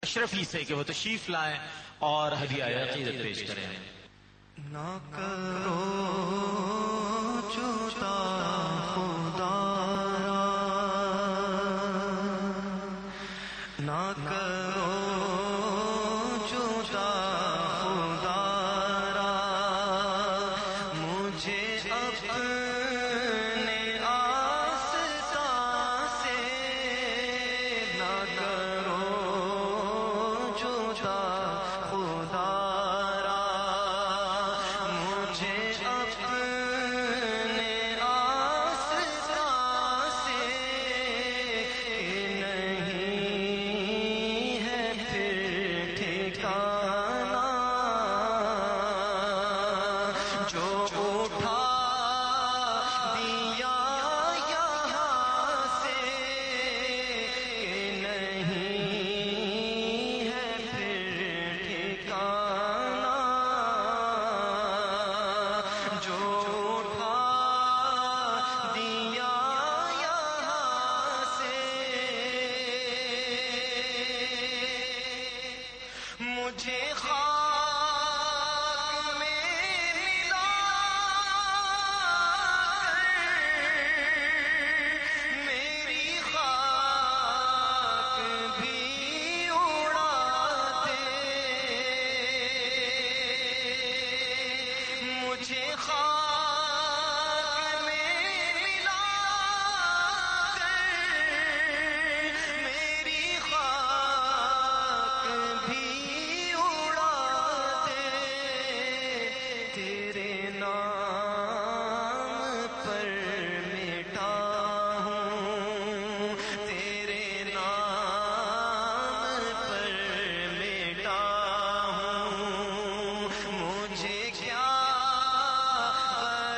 اشرفی سے کہ وہ تشریف لائیں اور ہدیہ عقیدت پیش کریں. نہ کرو جدا خدا نہ کرو جدا خدا مجھے اپنے آستان سے نہ کرو جدا خدا مجھے اپنے آستان سے نہیں ہے پھر ٹھکانا جو اٹھا دیا یہاں سے نہیں ہے پھر ٹھکانا جو اٹھا دیا یہاں سے مجھے خاک میں ملا میری خاک بھی اڑا دے مجھے خاک میں ملا میری خاک بھی اڑا دے تیرے نام پر مٹا ہوں تیرے نام پر مٹا ہوں مجھے کیا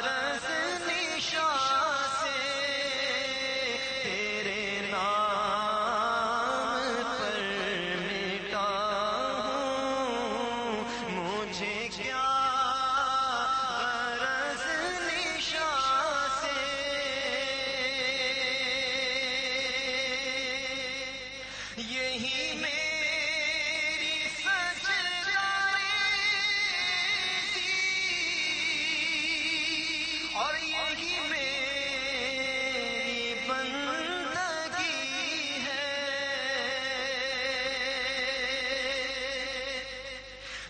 غرض نشان سے تیرے نام پر مٹا ہوں مجھے کیا غرض نشان سے یہی میری سجداری تھی اور یہی میری بندگی ہے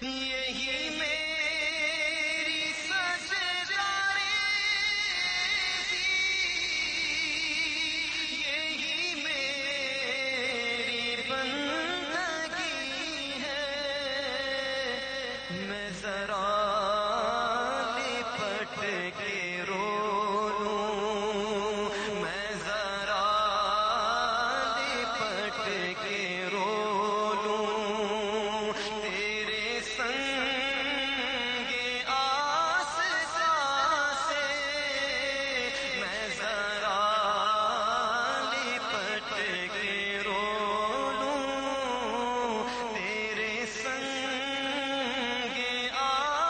یہی میری سجداری تھی یہی میری بندگی ہے میں ذرا لپٹ کے رو لوں میں ذرا لپٹ کے رو لوں تیرے سنگ آستان سے میں ذرا لپٹ کے رو لوں تیرے سنگ آستان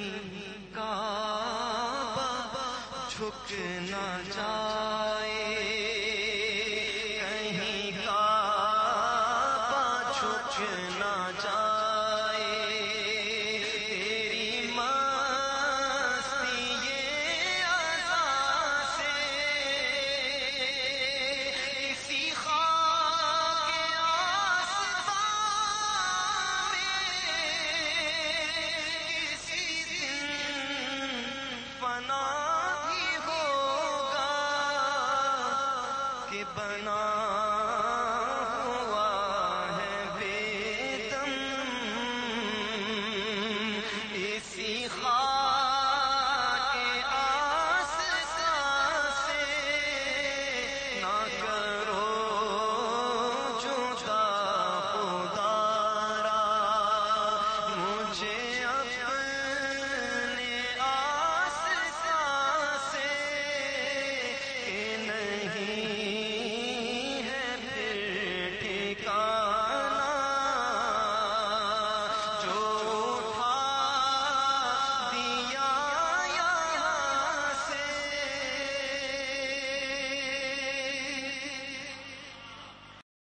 نہیں